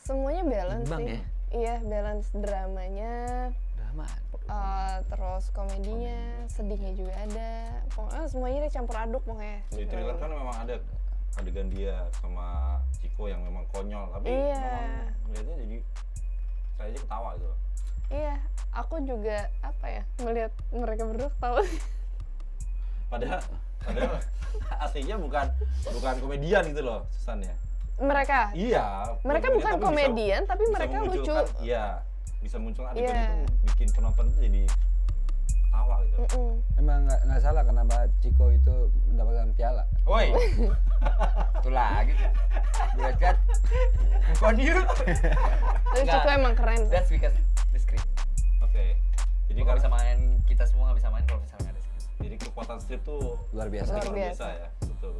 Semuanya balance Imbang sih. ya? Iya, balance dramanya. Drama. Terus komedinya, sedihnya juga ada. Pokoknya semuanya dicampur aduk pokoknya. Di trailer kan memang ada adegan dia sama Chico yang memang konyol, tapi Iya. memang melihatnya jadi saya aja ketawa gitu loh. Iya, aku juga melihat mereka berdua ketawa. Padahal aslinya bukan komedian gitu loh Susan ya. Mereka? Iya. Mereka bukan tapi komedian, tapi bisa mereka lucu. memunculkan- Iya, bisa muncul adegan Iya. itu bikin penonton tuh jadi ketawa gitu. Emang nggak salah kenapa Chico itu mendapatkan piala. Woi. Itu lagi. Gue kan. Bukan you. Tapi Chico emang keren sih. That's because the script. Oke. Jadi Jadi kalau karena bisa main, kita semua nggak bisa main kalau misalnya ada script. jadi kekuatan strip tuh Luar biasa. Luar luar biasa. biasa ya. Betul.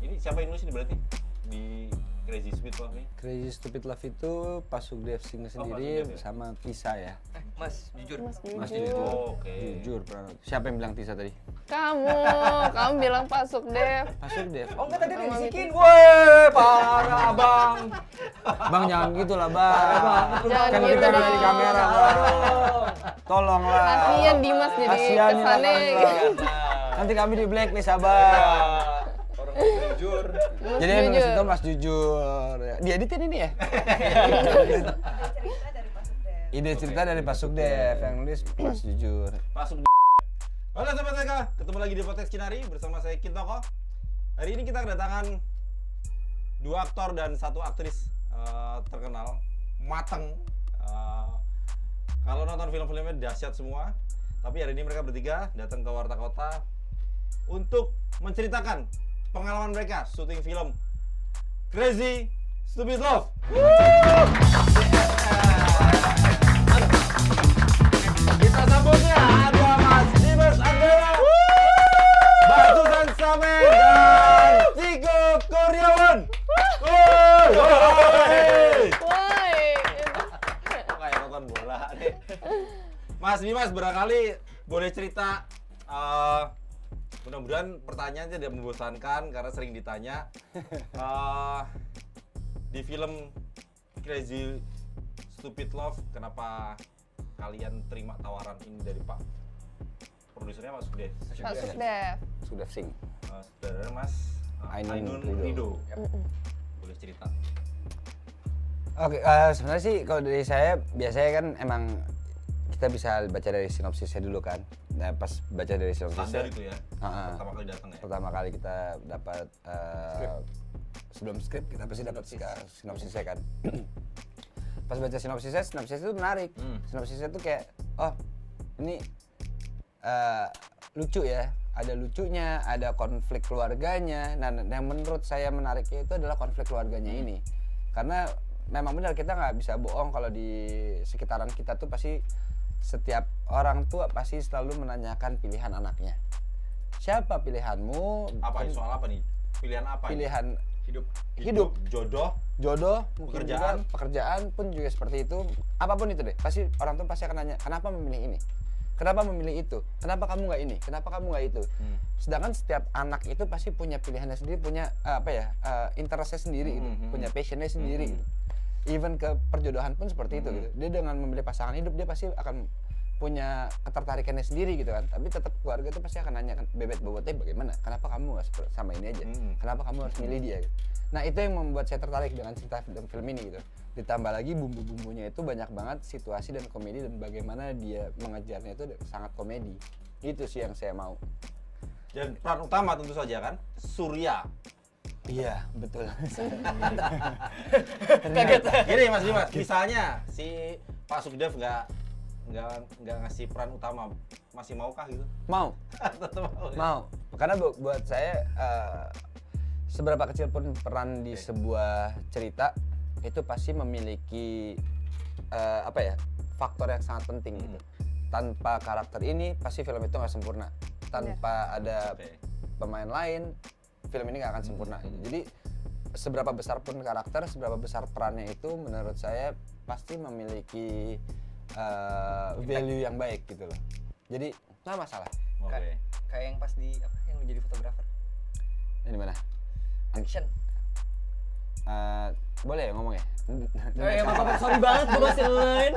Ini siapa yang nulis ini berarti di Crazy Sweet Love nih? Crazy Stupid Love itu Pak Sugdev Singh sendiri Sugdev ya? sama Tisa ya. Mas, jujur. Mas Mas jujur. jujur. Oke. Jujur, Pranoto. Siapa yang bilang Tisa tadi? Kamu bilang Pak Sugdev. Pak Sugdev. Oh enggak tadi Sama dibisikin. Woi, parah Bang. Bang jangan gitu lah, Bang. Jangan Kan gitu kita dong. di kamera, Bang. Tolonglah. Kasian Dimas jadi Kasian ya, kesannya Bang. gitu. Nanti kami di blacklist, Abang. Orang jujur. Jadi yang nulis itu Mas Jujur. Dieditin ini ya? Ide cerita dari Pak Sugdev yang nulis Mas Jujur. Masuk. Halo Sobat TK, ketemu lagi di Podcast Kinari bersama saya Kintoko. Hari ini kita kedatangan 2 aktor dan 1 aktris terkenal, mateng. Kalau nonton film-filmnya dahsyat semua. Tapi hari ini mereka bertiga datang ke Warta Kota untuk menceritakan pengalaman mereka syuting film Crazy Stupid Love. Kita sambutnya ada Mas Dimas Anggara, Mbak Susan Samet, dan Chico Kurniawan. Woi. Kayak nonton bola nih. Mas Dimas barangkali boleh cerita, mudah-mudahan pertanyaan tidak membosankan karena sering ditanya. Di film Crazy Stupid Love, kenapa kalian terima tawaran ini dari Pak produsernya Mas Sugdev? Pak Sugdev. Sugdev Singh. Saudara Mas Ainun Ainun Rido. Rido. Boleh cerita? Oke, sebenarnya sih kalau dari saya biasanya kan emang kita bisa baca dari sinopsisnya dulu kan. Nah pas baca dari sinopsisnya, Standar itu ya? Heeh. Pertama kali datang ya? pertama kali kita dapat sebelum skrip kita pasti dapat sinopsisnya kan. Pas baca sinopsisnya itu menarik. Sinopsisnya tuh kayak, oh ini lucu ya, ada lucunya, ada konflik keluarganya. Nah yang menurut saya menariknya itu adalah konflik keluarganya ini, karena memang benar kita nggak bisa bohong kalau di sekitaran kita tuh pasti setiap orang tua pasti selalu menanyakan pilihan anaknya. Siapa pilihanmu? Apa ini soal apa nih? Pilihan apa? Pilihan Hidup, jodoh, jodoh, mungkin pekerjaan. juga pekerjaan pun juga seperti itu. Apapun itu deh, pasti orang tua pasti akan nanya, kenapa memilih ini? Kenapa memilih itu? Kenapa kamu nggak ini? Kenapa kamu nggak itu? Sedangkan setiap anak itu pasti punya pilihannya sendiri, punya interestnya sendiri, gitu, punya passionnya sendiri. Gitu. Even ke perjodohan pun seperti itu. Gitu. Dia dengan memilih pasangan hidup, dia pasti akan punya ketertarikannya sendiri gitu kan. Tapi tetap keluarga itu pasti akan nanya kan, bebet bobotnya bagaimana? Kenapa kamu nggak sama ini aja? Kenapa kamu harus milih dia? Gitu. Nah itu yang membuat saya tertarik dengan cerita film ini gitu. Ditambah lagi bumbu-bumbunya itu banyak banget situasi dan komedi, dan bagaimana dia mengejarnya itu sangat komedi. Itu sih yang saya mau. Dan peran utama tentu saja kan Surya. Iya betul. Kaget. Gini Mas Dimas, misalnya si Pak Sugdev nggak ngasih peran utama, masih maukah gitu? Mau. Tetap mau. Ya? Mau. Karena buat saya seberapa kecil pun peran di sebuah cerita itu pasti memiliki faktor yang sangat penting gitu. Tanpa karakter ini pasti film itu nggak sempurna. Tanpa ada pemain lain, film ini nggak akan sempurna. Jadi seberapa besar pun karakter, seberapa besar perannya itu menurut saya pasti memiliki value yang baik gitu loh. Jadi nggak masalah. Oke. Kayak yang pas di apa yang lu jadi fotografer. Ini mana? Action. Boleh ya ngomong ya? Maaf, sorry banget gue masih online.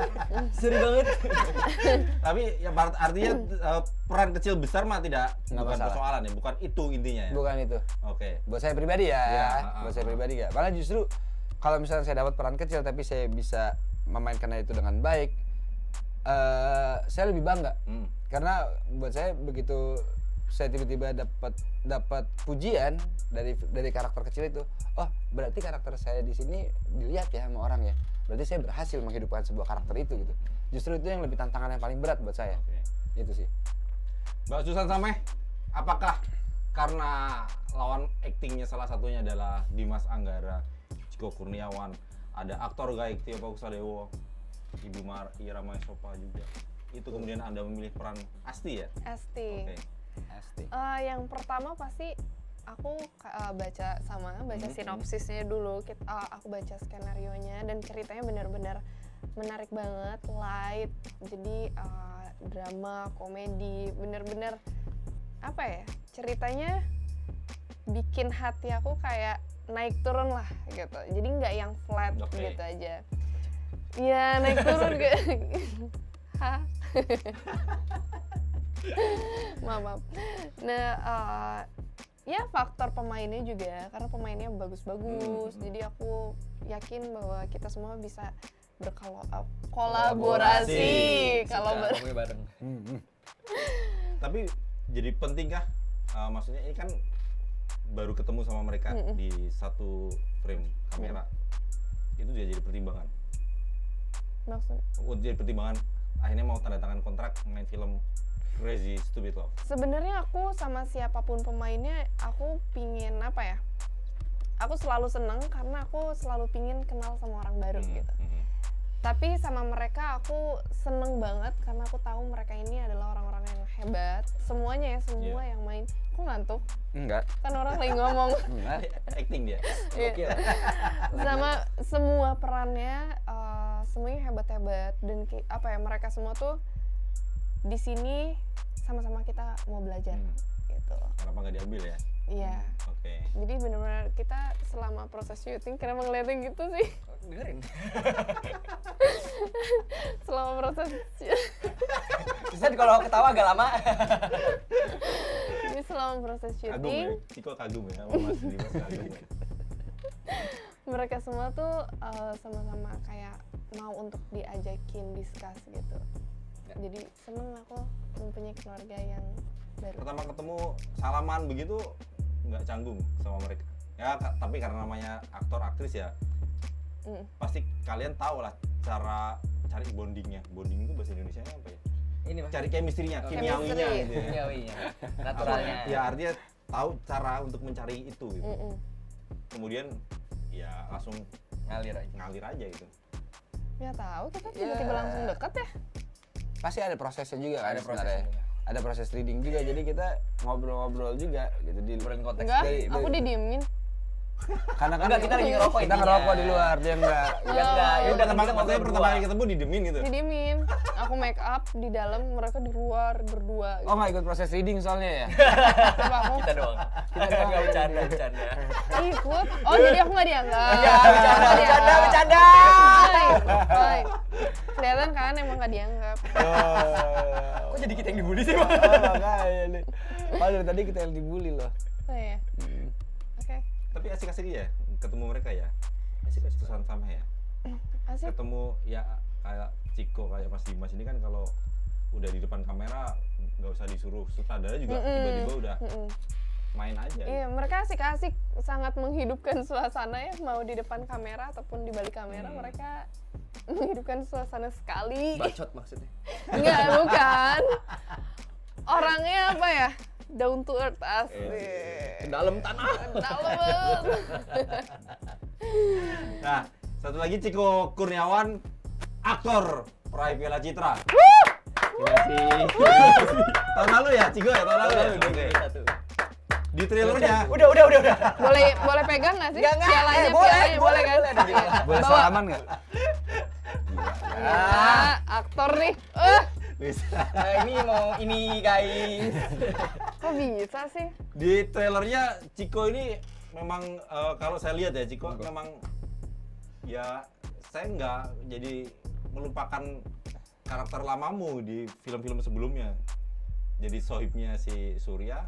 Sorry banget. Tapi ya artinya peran kecil besar mah Nggak bukan masalah. persoalan ya, bukan itu intinya ya. Bukan itu. Oke. Buat saya pribadi ya, Iya, buat saya pribadi ya. Malah justru kalau misalnya saya dapat peran kecil tapi saya bisa memainkannya itu dengan baik, saya lebih bangga. Karena buat saya begitu saya tiba-tiba dapat pujian dari karakter kecil itu, oh berarti karakter saya di sini dilihat ya sama orang ya. Berarti saya berhasil menghidupkan sebuah karakter itu gitu. Justru itu yang lebih tantangan yang paling berat buat saya. Oke. Itu sih. Mbak Susan Sameh, apakah karena lawan aktingnya salah satunya adalah Dimas Anggara, Chiko Kurniawan, ada aktor Gaik Tio Pakusadewo, Ibu Ira Maesopa juga, itu kemudian Anda memilih peran Asti ya? Asti. Oke. Pasti. Yang pertama pasti aku baca sinopsisnya dulu. Aku baca skenarionya dan ceritanya benar-benar menarik banget, light. Jadi drama, komedi, benar-benar apa ya? Ceritanya bikin hati aku kayak naik turun lah gitu. Jadi nggak yang flat Oke. gitu aja. Iya, naik turun gitu. Hah? Maaf. Nah, ya faktor pemainnya juga, karena pemainnya bagus-bagus. Jadi aku yakin bahwa kita semua bisa berkolaborasi kalau bareng. Tapi jadi penting kah? Maksudnya ini kan baru ketemu sama mereka di satu frame kamera. Itu juga jadi pertimbangan. maksudnya. Jadi pertimbangan akhirnya mau tanda tangan kontrak main film Crazy Stupid Love. Sebenarnya aku sama siapapun pemainnya, aku pingin apa ya? Aku selalu seneng karena aku selalu pingin kenal sama orang baru gitu. Tapi sama mereka aku seneng banget karena aku tahu mereka ini adalah orang-orang yang hebat. Semuanya ya, semua yang main. Kok ngantuk? Enggak. Kan orang lagi ngomong. Enggak. Acting dia. Iya. Sama semua perannya, semuanya hebat-hebat dan apa ya, mereka semua tuh di sini sama-sama kita mau belajar gitu. Kenapa nggak diambil ya? Iya. Oke. Jadi benar-benar kita selama proses syuting, kenapa ngeliatin gitu sih? Dengerin. Selama proses Bisa kalau ketawa agak lama. Jadi selama proses Kagum ya, syuting, Ciko kagum ya sama Mas Dimas kagum ya. mereka semua tuh sama-sama kayak mau untuk diajakin discuss gitu. Jadi seneng aku mempunyai keluarga yang baru. Pertama ketemu salaman begitu nggak canggung sama mereka. Ya tapi karena namanya aktor aktris ya, pasti kalian tahu lah cara cari bondingnya. Bonding itu bahasa Indonesianya apa ya? Ini Mas. Cari chemistry-nya, kimiawinya Chemistry. gitu ya. Kimiawinya. Naturalnya. Ya artinya tahu cara untuk mencari itu gitu. Kemudian ya langsung ngalir aja gitu. Ya tahu kita tiba-tiba langsung deket ya. Pasti ada prosesnya juga kan Ada sebenarnya. prosesnya. Ada proses reading juga, jadi kita ngobrol-ngobrol juga gitu di Bukan konteks. Enggak, dari- aku didiemin. Karena kan Enggak, kita lagi ngerokok kita intinya. ngerokok di luar, dia enggak. Enggak. Ya udah kan kita Maksudnya ngobrol pertama kali ketemu didemin gitu. Didiemin. Aku make up di dalam, mereka di luar berdua. Oh nggak ikut proses reading soalnya ya? Coba aku Kita doang. Kita doang. Enggak bercanda. ikut. Oh jadi aku nggak dianggap. Enggak, bercanda. Hai. Kelihatan kan emang nggak dianggap. Kok jadi kita yang dibully sih, Bang? Makanya nih. Padahal dari tadi kita yang dibully loh. Oh iya. Oke. Tapi asik-asik ya ketemu mereka ya. Asik-asik sama ya. Asik. Ketemu ya kayak Ciko, kayak Mas Dimas ini kan kalau udah di depan kamera nggak usah disuruh sutradara juga tiba-tiba udah main aja. Iya, mereka asik-asik, sangat menghidupkan suasana ya, mau di depan kamera ataupun di balik kamera, mereka menghidupkan suasana sekali. Bacot maksudnya. Enggak, bukan. Orangnya apa ya? Down to earth, asik. Dalam tanah. Dalam banget. Nah, satu lagi Ciko Kurniawan, aktor peraih Piala Citra. Terima kasih. Tahun lalu ya, Ciko ya, tahun lalu ya. Oke. Di trailernya, Udah. Boleh pegang nggak sih? Enggak. Pialanya, Boleh, pialanya boleh kan? boleh, ada di bawah. Boleh Bawa. salaman nggak? Aktor nih. bisa. Ini guys. Kok bisa sih? Di trailernya Ciko ini memang kalau saya lihat ya Ciko memang ya saya nggak jadi melupakan karakter lamamu di film-film sebelumnya. Jadi sohibnya si Surya.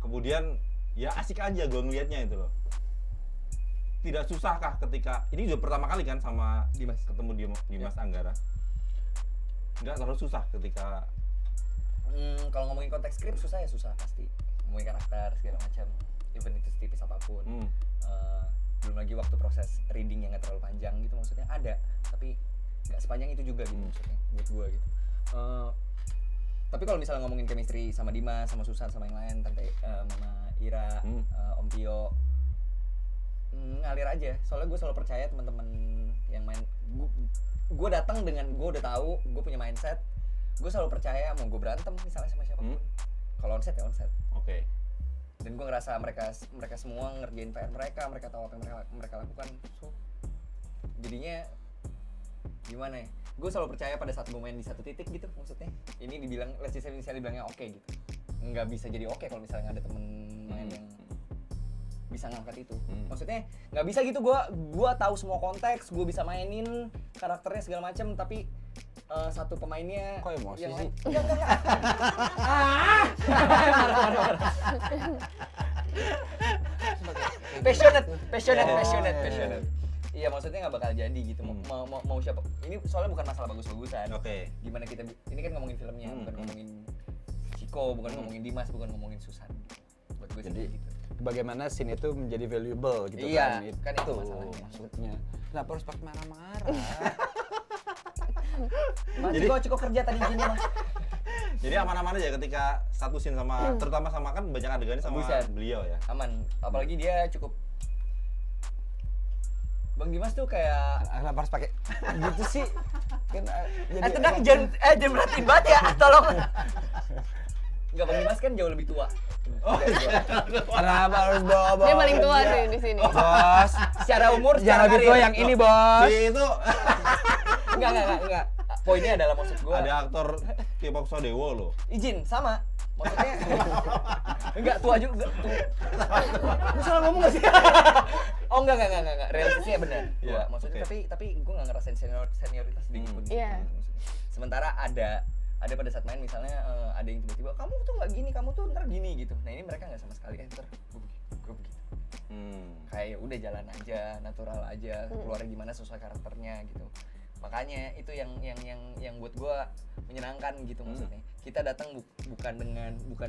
Kemudian ya asik aja gue ngeliatnya itu loh. Tidak susahkah ketika ini juga pertama kali kan sama Dimas. ketemu Dimas Anggara? Nggak terlalu susah ketika Kalau ngomongin konteks skrip susah ya susah pasti. Ngomongin karakter segala macam, even itu setipis apapun. Belum lagi waktu proses reading yang nggak terlalu panjang gitu, maksudnya ada, tapi nggak sepanjang itu juga gitu maksudnya buat gua gitu. Tapi kalau misalnya ngomongin chemistry sama Dimas, sama Susan, sama yang lain, Tante Mama Ira, Om Tio, ngalir aja. Soalnya gue selalu percaya teman-teman yang main, gue datang dengan gue udah tahu, gue punya mindset, gue selalu percaya mau gue berantem misalnya sama siapapun, kalau onset ya onset. Oke. Dan gue ngerasa mereka semua ngerjain PR mereka tahu apa yang mereka lakukan, so jadinya gimana ya? Gue selalu percaya pada saat gue main di satu titik gitu, maksudnya ini dibilang, let's say misalnya dibilangnya oke gitu, nggak bisa jadi oke kalau misalnya nggak ada temen main yang bisa ngangkat itu. Maksudnya nggak bisa gitu, gue tahu semua konteks, gue bisa mainin karakternya segala macam, tapi satu pemainnya Kok emosi yang sih? enggak. Passionate. Iya, maksudnya nggak bakal jadi gitu. Mau siapa? Ini soalnya bukan masalah bagus-bagusan. Oke. Gimana kita ini kan ngomongin filmnya, bukan ngomongin Ciko, bukan ngomongin Dimas, bukan ngomongin Susan. Buat gue Jadi, sih gitu. bagaimana scene itu menjadi valuable gitu Iya, kan? kan itu masalahnya. maksudnya. Kenapa harus pakai marah-marah? Mas Jadi- Ciko kerja tadi izinnya, Mas. Jadi aman-aman aja ketika satu scene sama, terutama sama kan banyak adegannya sama Buset. beliau ya. Aman. Apalagi dia cukup Bang Dimas tuh kayak Kenapa harus pakai gitu sih? Kan jadi tenang, jangan merhatiin banget ya, tolong. Enggak, Bang Dimas kan jauh lebih tua. kenapa harus bawa-bawa? Dia paling tua sih di sini. Bos, Secara umur, jangan secara lebih tua karir. yang ini, Bos. Si itu Enggak. Poinnya adalah maksud gua. ada aktor K-pop Sodewo loh. Izin sama. Maksudnya enggak tua juga. Lu salah ngomong enggak sih? Oh enggak. Realisasinya benar. Iya, Maksudnya oke. tapi gue nggak ngerasain senioritas sedikit pun. Iya. Sementara ada pada saat main misalnya ada yang tiba-tiba kamu tuh nggak gini, kamu tuh ntar gini gitu. Nah ini mereka nggak sama sekali. Ntar gue begitu. Kayak udah jalan aja, natural aja, keluarnya gimana sesuai karakternya gitu. Makanya itu yang buat gue menyenangkan gitu maksudnya. Kita datang bukan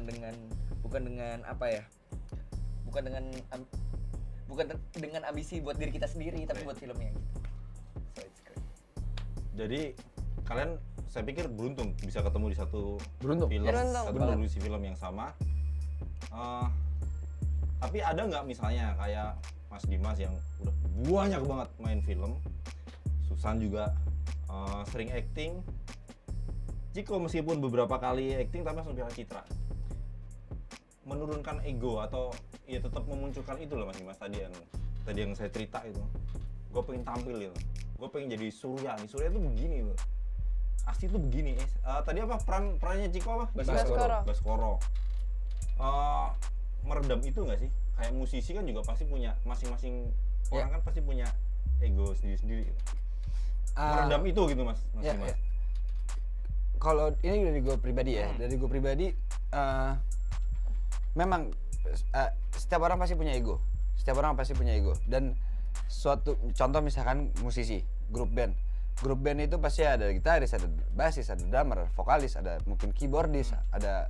dengan apa ya? Bukan dengan ambisi buat diri kita sendiri, tapi buat filmnya gitu. So it's great. Jadi kalian saya pikir beruntung bisa ketemu di satu Beruntung. film, Beruntung. satu produksi film yang sama. Tapi ada nggak misalnya kayak Mas Dimas yang udah banyak banget main film, Susan juga sering acting, Ciko meskipun beberapa kali acting tapi langsung Piala Citra, menurunkan ego atau ya tetap memunculkan itu loh Mas Dimas tadi yang saya cerita itu, gue pengen tampil gitu, gue pengen jadi Surya nih, Surya itu begini loh, asli itu begini. Tadi apa perannya Ciko apa? Baskoro. Meredam itu nggak sih? Kayak musisi kan juga pasti punya masing-masing orang kan pasti punya ego sendiri-sendiri. Gitu. Meredam itu gitu Mas Ya, Dimas. ya. Kalau ini dari gue pribadi ya, memang setiap orang pasti punya ego. Dan suatu contoh misalkan musisi, grup band itu pasti ada gitaris, ada bassis, ada drummer, vokalis, ada mungkin keyboardis, ada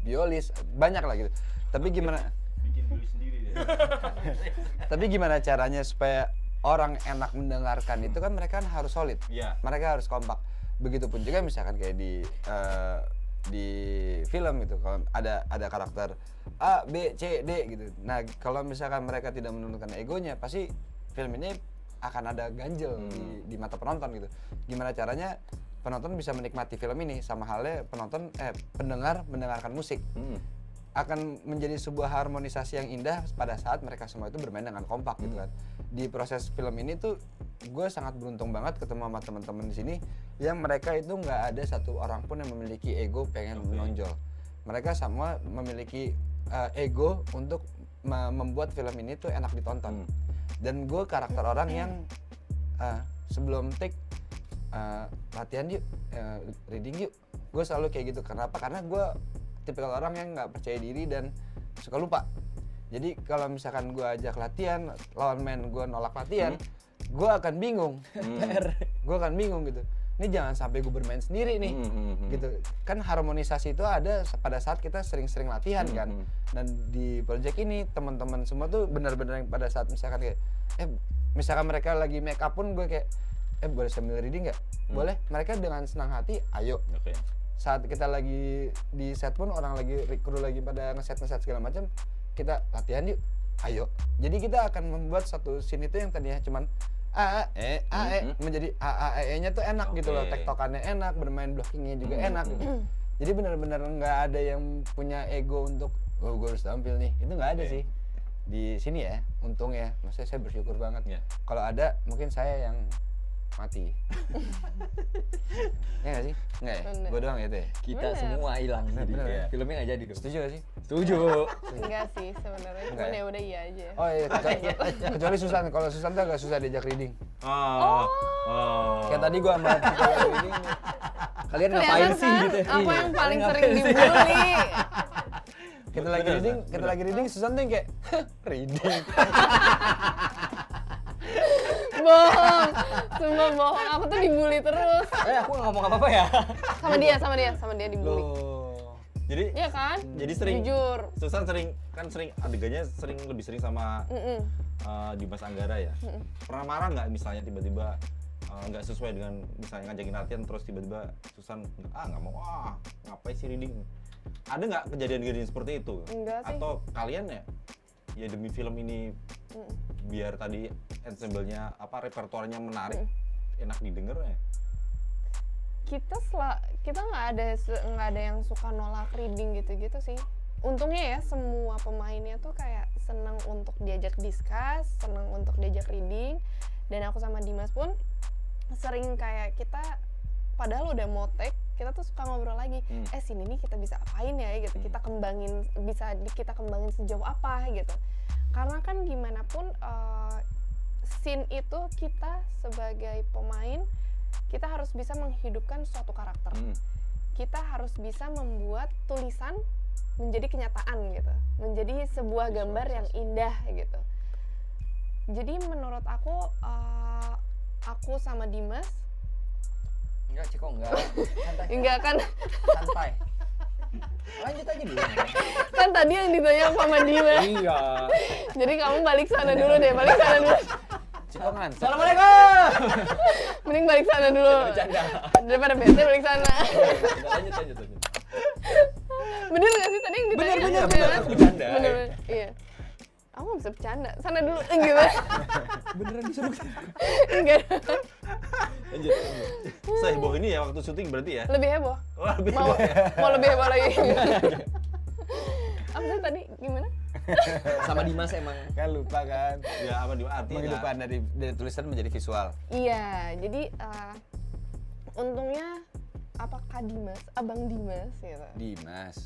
biolis, banyak lah gitu. Tapi gimana? Bikin dulu sendiri deh. Tapi gimana caranya supaya orang enak mendengarkan itu kan mereka kan harus solid, Iya. mereka harus kompak. Begitupun juga misalkan kayak di film gitu, kalau ada karakter A, B, C, D gitu. Nah kalau misalkan mereka tidak menurunkan egonya, pasti film ini akan ada ganjel di mata penonton gitu. Gimana caranya penonton bisa menikmati film ini, sama halnya pendengar mendengarkan musik. Akan menjadi sebuah harmonisasi yang indah pada saat mereka semua itu bermain dengan kompak gitu kan. Di proses film ini tuh gue sangat beruntung banget ketemu sama teman-teman di sini yang mereka itu nggak ada satu orang pun yang memiliki ego pengen menonjol. Mereka semua memiliki ego untuk membuat film ini tuh enak ditonton. Dan gue karakter orang yang sebelum take latihan yuk, reading yuk. Gue selalu kayak gitu. Kenapa? Karena gue tipikal orang yang nggak percaya diri dan suka lupa. Jadi kalau misalkan gue ajak latihan, lawan main gue nolak latihan, gue akan bingung. Gue akan bingung gitu. Ini jangan sampai gue bermain sendiri nih, gitu. Kan harmonisasi itu ada pada saat kita sering-sering latihan kan. Dan di project ini teman-teman semua tuh benar-benar yang pada saat misalkan kayak, misalkan mereka lagi make up pun gue kayak, boleh sambil reading nggak? Boleh. Mereka dengan senang hati, ayo. Oke. Saat kita lagi di set pun orang lagi kru lagi pada ngeset segala macam, kita latihan yuk, ayo. Jadi kita akan membuat satu scene itu yang tadinya cuman menjadi nya tuh enak gitu loh, tektokannya enak, bermain blockingnya juga enak gitu. Jadi benar-benar nggak ada yang punya ego untuk gue harus tampil nih, itu nggak ada sih di sini ya, untung ya. Maksudnya saya bersyukur banget. Kalau ada mungkin saya yang mati. Ya nggak sih? Nggak ya? Gue doang gitu ya? Kita Bener. semua hilang jadi. Bener. Filmnya nggak jadi dong. Setuju gak sih? Setuju. Enggak sih sebenarnya, Enggak cuman ya? ya udah iya aja. Oh iya, kecuali Susan. Kalau Susan tuh agak susah diajak reading. Oh. Kayak tadi gue sama Cika lagi reading. Kalian ngapain Kelihatan sih kan gitu ya? aku Iya. yang paling Kalian sering ngapain sih? dibully. Kita lagi Bener, reading, San. kita lagi reading, Susan tuh yang kayak reading. Bohong, sumpah bohong. Aku tuh dibully terus. Aku nggak ngomong apa-apa ya. Sama dia dibully. Jadi Iya kan? jadi sering Jujur. Susan sering adegannya lebih sering sama Dimas Anggara ya. Pernah marah nggak misalnya tiba-tiba nggak sesuai dengan misalnya ngajakin latihan terus tiba-tiba Susan nggak mau ngapain sih reading? Ada nggak kejadian-kejadian seperti itu? Enggak sih. Atau kalian ya demi film ini biar tadi ensemble-nya repertoarnya menarik, enak didengar ya? Kita nggak ada yang suka nolak reading gitu-gitu sih. Untungnya ya semua pemainnya tuh kayak senang untuk diajak discuss, senang untuk diajak reading. Dan aku sama Dimas pun sering kayak kita padahal udah mau take, kita tuh suka ngobrol lagi. Sini nih kita bisa apain ya gitu. Kita kembangin sejauh apa gitu. Karena kan gimana pun scene itu kita sebagai pemain kita harus bisa menghidupkan suatu karakter. Kita harus bisa membuat tulisan menjadi kenyataan gitu, menjadi sebuah gambar yang indah gitu. Jadi menurut aku sama Dimas Enggak, Ciko, enggak. Santai. enggak kan Santai. Lanjut aja dulu. kan tadi yang ditanya sama Dimas. Iya. Jadi kamu balik sana dulu deh, balik sana dulu. Ciko ngantuk. Assalamualaikum. Mending balik sana dulu. Bercanda. Daripada bete balik sana. Lanjut. Bener gak sih tadi yang ditanya? Bener. Bener. Aku bercanda. Bener. Iya. Aku gak bisa bercanda. Sana dulu gitu. Beneran disuruh. Enggak. Lanjut. Seheboh ini ya waktu syuting berarti ya? Lebih heboh. Wah, lebih Mau lebih heboh lagi. Apa sih tadi gimana? Sama Dimas emang. Kan lupa kan. ya apa artinya? Menghidupkan dari tulisan menjadi visual. Iya, jadi untungnya apakah Dimas, Abang Dimas gitu. Dimas.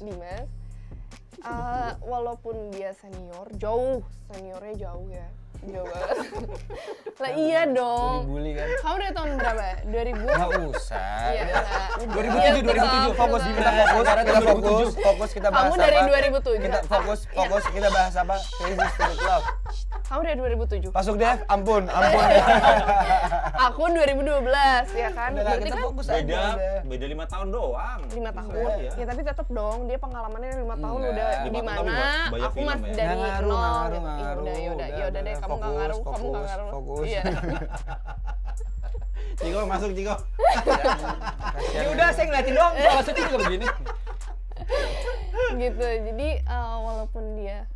Walaupun dia seniornya jauh ya. Jauh banget. Lah iya dong. Dibully kan. Kamu dari tahun berapa? 2000? Nggak usah. Iya, enggak. 2007, Iya, 2007. betul, Fokus betul. Dimas. Fokus kita bahas Kamu dari apa? 2007. Kita fokus kita bahas apa? Crazy Stupid Love. Kamu dari 2007. Masuk Dev, ampun. Aku 2012 ya kan. Udah lah, Berarti kita kan fokus aja. Beda 5 tahun doang. 5 tahun. Ya. Ya tapi tetap dong dia pengalamannya 5 tahun Enggak. udah 5 di tahun tapi mana. banyak Aku film masih ya. dari Nggak ngaruh, nol. ngaruh. Yaudah deh, kamu nggak ngaruh, kamu nggak ngaruh. Fokus. Iya. Ciko masuk Ciko. Ya udah, saya ngeliatin doang. Kalau syuting juga begini. Gitu. Jadi walaupun dia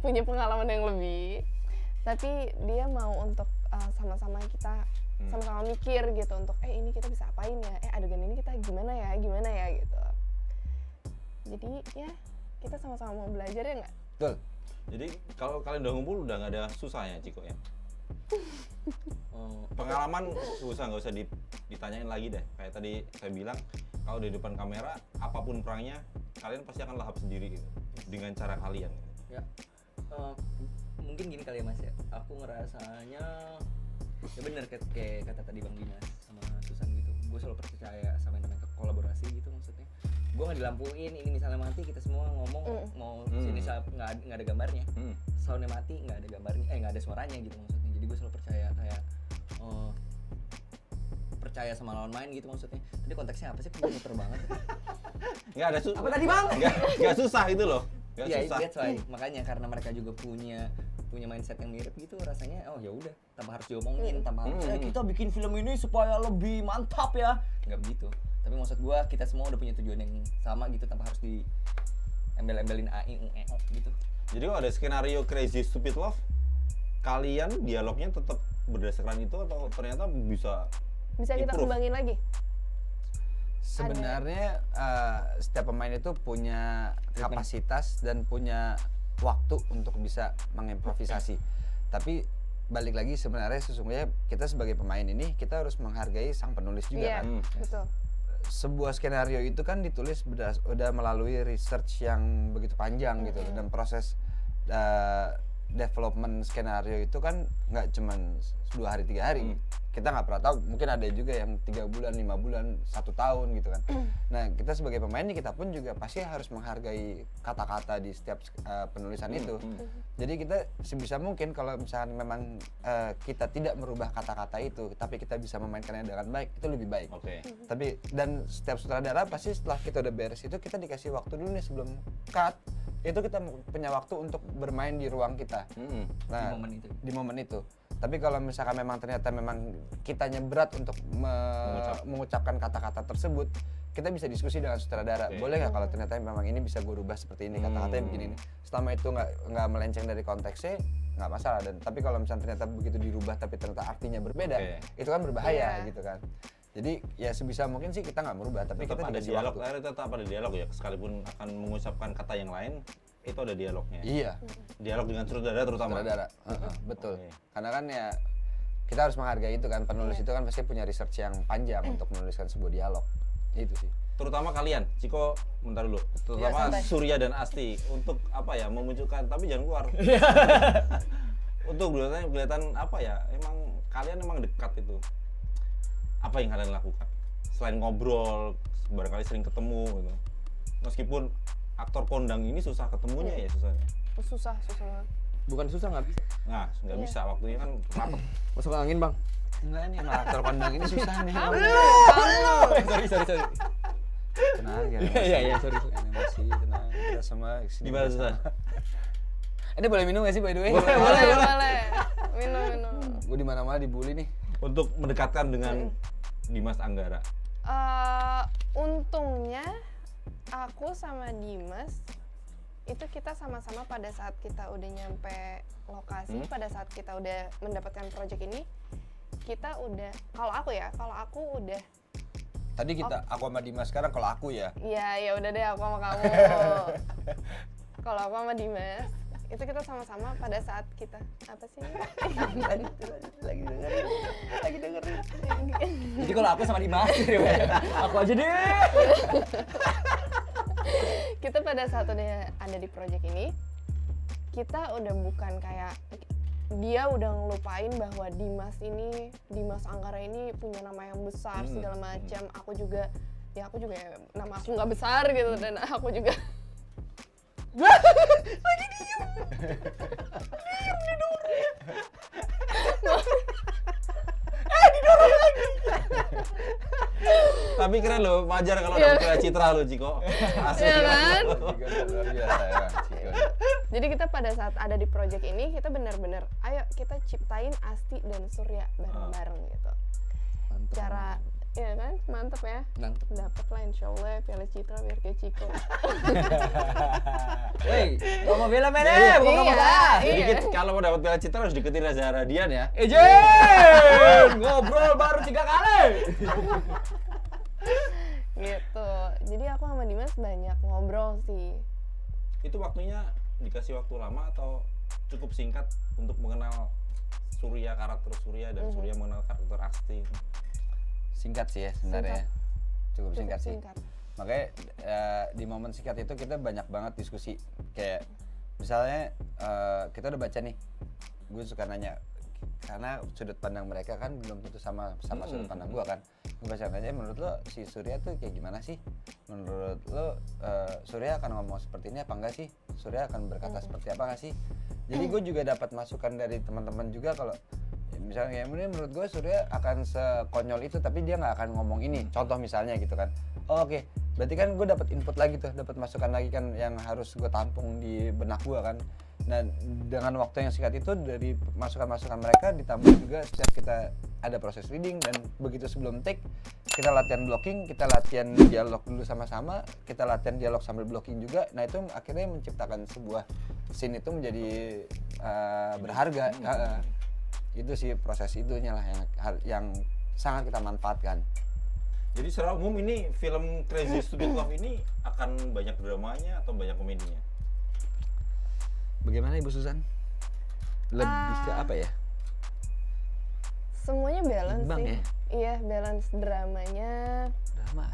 punya pengalaman yang lebih, tapi dia mau untuk sama-sama kita sama-sama mikir gitu untuk ini kita bisa apain ya, adegan ini kita gimana ya gitu. Jadi ya kita sama-sama mau belajar ya nggak? Betul. Jadi kalau kalian udah ngumpul udah nggak ada susahnya Ciko ya. Pengalaman nggak usah ditanyain lagi deh. Kayak tadi saya bilang kalau di depan kamera apapun perangnya kalian pasti akan lahap sendiri gitu, dengan cara kalian. Ya. mungkin gini kali ya Mas ya, aku ngerasanya ya bener kayak kata tadi Bang Dimas sama Susan gitu, gue selalu percaya sama yang namanya kolaborasi gitu. Maksudnya gue nggak dilampuin, ini misalnya mati kita semua ngomong mau sini nggak ada gambarnya, soundnya mati nggak ada gambarnya, nggak ada suaranya gitu maksudnya. Jadi gue selalu percaya kayak percaya sama lawan main gitu maksudnya. Tadi konteksnya apa sih? Gue muter banget. Nggak ada Apa tadi Bang? nggak susah itu loh. Nggak Iya, susah. that's why. Makanya karena mereka juga punya mindset yang mirip gitu, rasanya oh ya udah, tanpa harus diomongin, tanpa harus kita bikin film ini supaya lebih mantap ya. Nggak begitu. Tapi maksud gua kita semua udah punya tujuan yang sama gitu, tanpa harus di embel-embelin gitu. Jadi kalau ada skenario Crazy Stupid Love, kalian dialognya tetap berdasarkan itu atau ternyata bisa Bisa kita improve? kembangin lagi. Sebenarnya setiap pemain itu punya kapasitas dan punya waktu untuk bisa mengimprovisasi. Tapi balik lagi sebenarnya sesungguhnya kita sebagai pemain ini kita harus menghargai sang penulis juga Iya, kan. betul. Sebuah skenario itu kan ditulis udah melalui research yang begitu panjang gitu, dan proses development skenario itu kan nggak cuman 2 hari 3 hari. Kita nggak pernah tahu, mungkin ada juga yang 3 bulan, 5 bulan, 1 tahun gitu kan. Nah kita sebagai pemain nih, kita pun juga pasti harus menghargai kata-kata di setiap penulisan itu. Jadi kita sebisa mungkin kalau misalkan memang kita tidak merubah kata-kata itu, tapi kita bisa memainkannya dengan baik, itu lebih baik. Oke. Tapi dan setiap sutradara pasti setelah kita udah beres itu kita dikasih waktu dulu nih sebelum cut, itu kita punya waktu untuk bermain di ruang kita. Nah, di momen itu. Tapi kalau misalkan memang ternyata memang kitanya berat untuk mengucapkan kata-kata tersebut, kita bisa diskusi dengan sutradara. Boleh nggak kalau ternyata memang ini bisa gue rubah seperti ini, kata-katanya begini nih. Selama itu nggak melenceng dari konteksnya, nggak masalah. Dan tapi kalau misalnya ternyata begitu dirubah tapi ternyata artinya berbeda, itu kan berbahaya gitu kan. Jadi ya sebisa mungkin sih kita nggak merubah, tapi Tetap kita ada dikasih dialog, waktu. tetap ada dialog ya, sekalipun akan mengucapkan kata yang lain, itu ada dialognya. Iya. Dialog dengan sutradara terutama. Sutradara, betul. Oke. Karena kan ya kita harus menghargai itu kan, penulis itu kan pasti punya research yang panjang untuk menuliskan sebuah dialog. Itu sih. Terutama kalian, Ciko, bentar dulu. Terutama santai. Surya dan Asti untuk apa ya, memunculkan, tapi jangan keluar. Untuk kelihatan apa ya, emang kalian emang dekat itu. Apa yang kalian lakukan? Selain ngobrol, barangkali sering ketemu gitu. Meskipun aktor kondang ini susah ketemunya ya susahnya. Susah banget. Bukan susah, nggak bisa. Nah, nggak bisa, waktunya kan rapet. Masuk angin Bang. Enggak nih, emang aktor kondang ini susah nih. sorry. Tenang ya. Iya, sorry. Masih tenang, kita semua kesini Gimana bersama. susah? Ini boleh minum gak sih by the way? Boleh. Minum. Gue di mana-mana dibully nih. Untuk mendekatkan dengan Dimas Anggara. Untungnya aku sama Dimas itu kita sama-sama pada saat kita udah nyampe lokasi, pada saat kita udah mendapatkan project ini, kita udah, kalau aku udah. Tadi aku sama Dimas, sekarang kalau aku ya. Iya, ya udah deh aku sama kamu. Kalau aku sama Dimas, itu kita sama-sama pada saat kita apa sih? Lagi dengerin. Jadi kalau aku sama Dimas, aku aja deh. Kita pada saat udah ada di project ini, kita udah bukan kayak dia udah ngelupain bahwa Dimas Anggara ini punya nama yang besar segala macam. Aku juga nama aku nggak besar gitu, dan aku juga lagi diem didorong lagi. Tapi keren loh, wajar kalau dapet citra lo, Ciko. Asik Iya kan? Luar biasa ya, Ciko. Jadi kita pada saat ada di project ini, kita benar-benar ayo kita ciptain Asti dan Surya bareng-bareng gitu. Mantep. Cara ya kan, mantep ya. Mantep. Dapat lah insyaallah Piala Citra biar kayak Ciko. Woi, kalau mau film ini, bukan Iya, apa-apa. Jadi iya. kalau mau dapat piala citra harus deketin Reza Radian ya. Ejen, ngobrol baru 3 kali. Gitu. Jadi aku sama Dimas banyak ngobrol sih. Itu waktunya dikasih waktu lama atau cukup singkat untuk mengenal Surya, karakter Surya, dan Surya mengenal karakter Asti? Singkat sih ya sebenarnya. Cukup singkat sih. Singkat. Makanya di momen singkat itu kita banyak banget diskusi. Kayak misalnya kita udah baca nih gue suka nanya karena sudut pandang mereka kan belum tentu sama sudut pandang gue kan. Gue pasti nanya, menurut lo si Surya tuh kayak gimana sih? Menurut lo Surya akan ngomong seperti ini apa enggak sih? Surya akan berkata seperti apa enggak sih? Jadi gue juga dapat masukan dari teman-teman juga kalau misalnya menurut gue Surya akan sekonyol itu tapi dia nggak akan ngomong ini. Contoh misalnya gitu kan. Oh, oke. Berarti kan gue dapat input lagi tuh, dapat masukan lagi kan yang harus gue tampung di benak gue kan. Nah, dengan waktu yang singkat itu dari masukan-masukan mereka ditambah juga setiap kita ada proses reading dan begitu sebelum take kita latihan blocking, kita latihan dialog dulu sama-sama, kita latihan dialog sambil blocking juga. Nah, itu akhirnya menciptakan sebuah scene itu menjadi berharga. Itu sih proses itunya lah yang sangat kita manfaatkan. Jadi secara umum ini film Crazy Stupid Love ini akan banyak dramanya atau banyak komedinya? Bagaimana Ibu Susan? Lebih ke apa ya? Semuanya balance Imbang sih. ya? Iya, balance dramanya, Drama.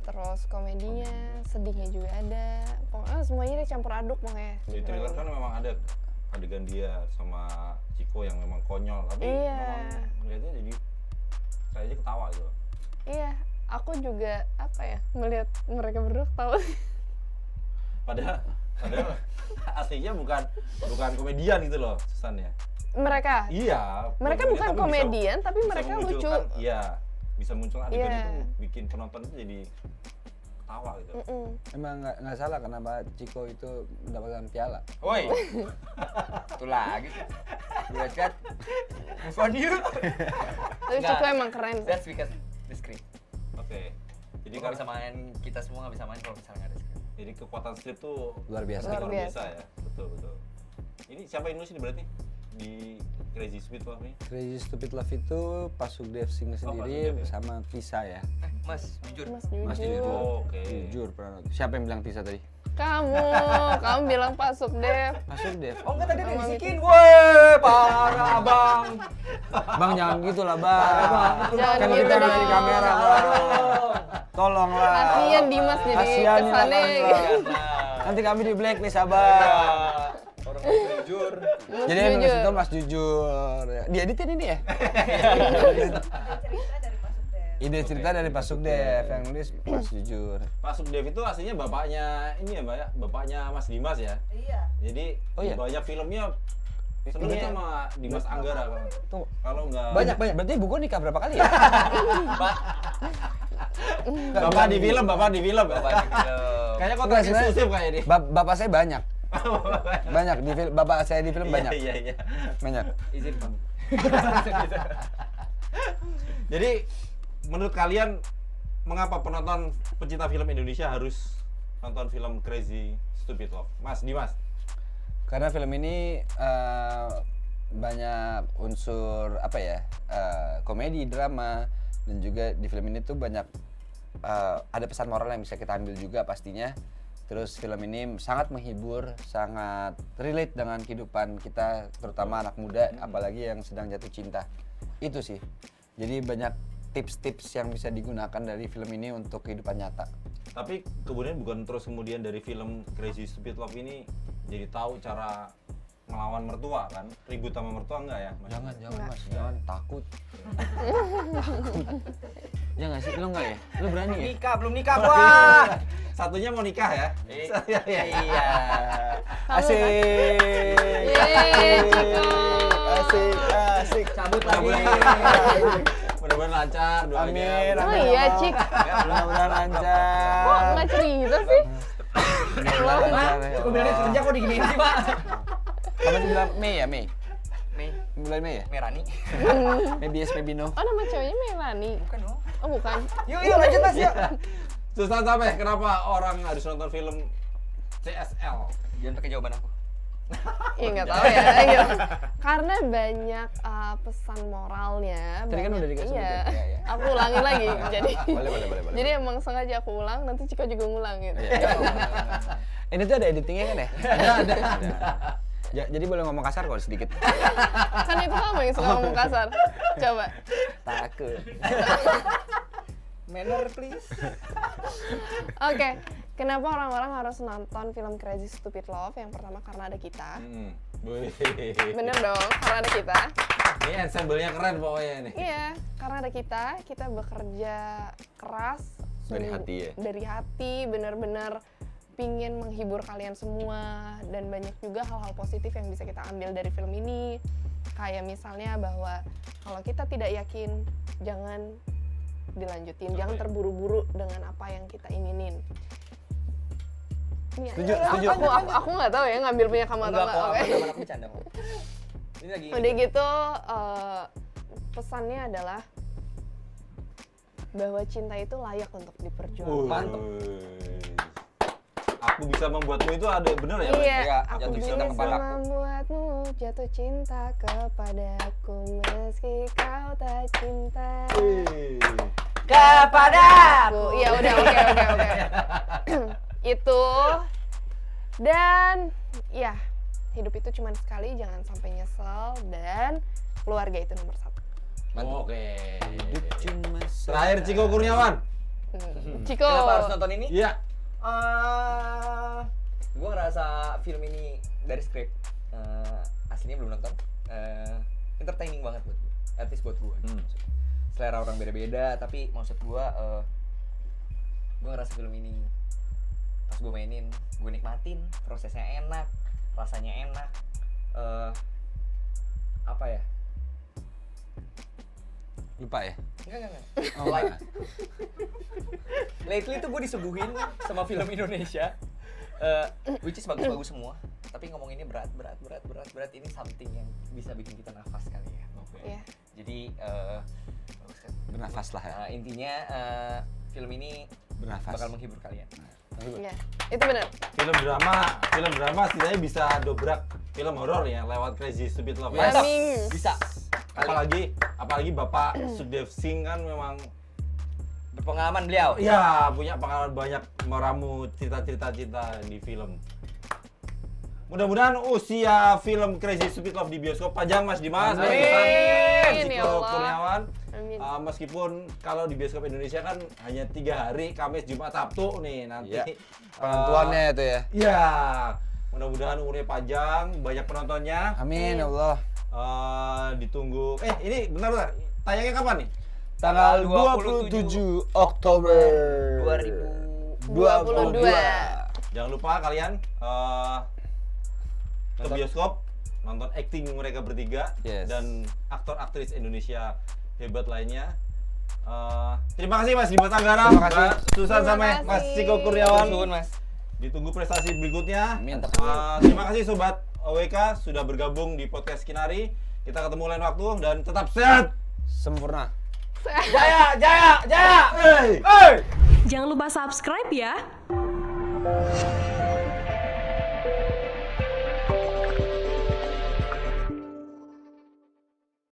terus komedinya, sedihnya juga ada. Pokoknya semuanya dicampur aduk pokoknya. Di trailer kan memang ada adegan dia sama Chico yang memang konyol, tapi Iya. memang melihatnya jadi saya aja ketawa gitu. Iya, aku juga apa ya, melihat mereka berdua ketawa. Padahal aslinya bukan komedian gitu loh, Susan ya. Mereka Iya. Mereka komedian, bukan tapi komedian, tapi bisa mereka lucu. memunculkan- Iya, bisa muncul adegan Iya. itu bikin penonton itu jadi ketawa gitu. Emang nggak salah kenapa Chico itu mendapatkan piala. Woi. Itu lagi. Gue chat. Move on you. Tapi Chico emang keren sih. That's because the script. Oke. Jadi Jadi kan nggak bisa main, kita semua nggak bisa main kalau misalnya nggak ada script. jadi kekuatan strip tuh Luar biasa. Luar biasa. ya. Betul. Ini siapa yang nulis ini berarti di Crazy Stupid Love ini? Crazy Stupid Love itu Pak Sugdev Singh sendiri Sugdev ya? sama Tisa ya. Mas, jujur. Mas Mas jujur. jujur. Oke. Jujur pernah. Siapa yang bilang Tisa tadi? Kamu bilang Pak Sukdev. Pak Sugdev. Oh enggak, tadi Sama dibisikin. Woi, parah bang. Bang jangan gitu lah bang. Jangan Kan gitu kita ada di dong. kamera bang. Tolonglah. Kasian Dimas jadi Kasian nih, kesannya Bang. gitu. Nanti kami di blacklist abang. Orang jujur. Mas Jadi yang nulis jujur. itu Mas Jujur. Dieditin ini ya? Ide cerita dari Pak Sugdev yang nulis Mas Jujur. Pak Sugdev itu aslinya bapaknya ini ya Mbak ya, bapaknya Mas Dimas ya. Iya. Jadi Oh iya? banyak filmnya senengnya sama Dimas Anggara Tuh. kalau nggak Banyak. Berarti Buko nikah berapa kali ya? bapak di film. Bapak di film. Kayaknya kontrak Enggak, sebenarnya- eksklusif kayak ini. Bapak saya banyak. Banyak di film. Bapak saya di film banyak. Iya. Banyak. Izin Bang. Jadi menurut kalian mengapa penonton pecinta film Indonesia harus nonton film Crazy Stupid Love? Mas Dimas. Karena film ini banyak unsur apa ya, komedi, drama, dan juga di film ini tuh banyak ada pesan moral yang bisa kita ambil juga pastinya. Terus film ini sangat menghibur, sangat relate dengan kehidupan kita, terutama anak muda, apalagi yang sedang jatuh cinta. Itu sih. Jadi banyak tips-tips yang bisa digunakan dari film ini untuk kehidupan nyata. Tapi kemudian dari film Crazy Stupid Love ini jadi tahu cara melawan mertua kan? Ribut sama mertua enggak ya? Mas? Jangan mas, jangan takut. Ya nggak sih, lo nggak ya? Lo berani ya? Nikah, belum nikah gua. Satunya mau nikah ya? Iya. Asik. Yeay, Chico. Asik. Cabut lagi. Mudah-mudahan lancar doanya. Amin. Oh iya, Cik. Mudah-mudahan lancar. Kok nggak cerita sih? Mudah-mudahan lancar ya Aku bilangnya Allah. kerja kok diginiin sih, Pak. Kamu sih bilang Mei ya, Mei? Nih, Bulan Mei ya? Merani. Maybe yes, maybe no. Oh, nama ceweknya Melani. Bukan dong. Oh, bukan. Yuk, lanjut Mas, yuk. Susah sampai kenapa orang harus nonton film CSL? Jangan pakai jawaban aku. Ya nggak tahu ya. Gitu. Karena banyak pesan moralnya. Tadi kan banyak- udah dikasih Iya. sebut ya? Iya. Aku ulangin lagi. Jadi. Boleh. Jadi emang sengaja aku ulang, nanti Ciko juga ngulang gitu. Iya. Ini tuh ada editingnya kan ya? Ada. Jadi boleh ngomong kasar kok sedikit. Kan itu kamu yang suka ngomong kasar. Coba. Takut. Manner please. Oke, kenapa orang-orang harus nonton film Crazy Stupid Love? Yang pertama karena ada kita. Wih. Bener dong, karena ada kita. Ini ensemble-nya keren pokoknya nih. Iya, karena ada kita bekerja keras. Dari hati ya? Dari hati, bener-bener pingin menghibur kalian semua. Dan banyak juga hal-hal positif yang bisa kita ambil dari film ini. Kayak misalnya bahwa kalau kita tidak yakin, jangan dilanjutin. Jangan terburu-buru dengan apa yang kita inginin. Iya, Setuju. Aku nggak tahu ya ngambil punya kamu atau Enggak nggak. kok, Oke. aku bercanda kok. Ini lagi Udah gitu, pesannya adalah bahwa cinta itu layak untuk diperjuangkan. Mantep. Aku bisa membuatmu itu ada bener ya? Mas? Iya, Ya, aku jatuh bisa cinta kepadaku. membuatmu jatuh cinta kepadaku meski kau tak cinta. Wih. Kepadaku. Iya udah, oke. Itu. Dan ya, hidup itu cuma sekali, jangan sampai nyesel. Dan keluarga itu nomor 1. Mantap. Oke. Cuma Terakhir Ciko Kurniawan. Ciko. Kenapa harus nonton ini? Iya. Gue ngerasa film ini dari skrip aslinya belum nonton, entertaining banget buat gue, at least buat gue. Selera orang beda-beda, tapi maksud gue ngerasa film ini pas gue mainin, gue nikmatin, prosesnya enak, rasanya enak, apa ya? lupa ya. Enggak. Oh, Like, enggak. lately tuh gue disuguhin sama film Indonesia, which is bagus-bagus semua. Tapi ngomonginnya berat. Ini something yang bisa bikin kita nafas kali ya. Iya. Jadi bagus kan? Bernafas lah ya. Intinya film ini Bernafas. bakal menghibur kalian. Iya, itu benar. Film drama setidaknya bisa dobrak film horor ya lewat Crazy Stupid Love. Mantap. Amin. Bisa. Apalagi Bapak Sudev Singh kan memang Berpengalaman beliau. ya punya pengalaman banyak meramu cerita-cerita cinta di film. Mudah-mudahan usia film Crazy Stupid Love di bioskop panjang Mas Dimas. Amin. Pesan Ya Ciko Allah. Kurniawan. Amin. Meskipun kalau di bioskop Indonesia kan hanya 3 hari, Kamis, Jumat, Sabtu nih nanti. Iya. Penentuannya itu ya. Iya. Mudah-mudahan umurnya panjang, banyak penontonnya. Amin ya Allah. Ditunggu. Ini bentar. Tayangnya kapan nih? Tanggal 27 27 Oktober 2022. Jangan lupa kalian ke bioskop nonton acting mereka bertiga Yes. dan aktor-aktris Indonesia hebat lainnya. Terima kasih Mas Dimas Anggara, Terima kasih. Mbak Susan Terima sama Mas kasih. Ciko Kurniawan. Suun, Mas. Ditunggu prestasi berikutnya. Amin. Terima kasih Sobat OWK sudah bergabung di podcast Kinari. Kita ketemu lain waktu dan tetap sehat. Sempurna. Jaya. Hey! Jangan lupa subscribe ya.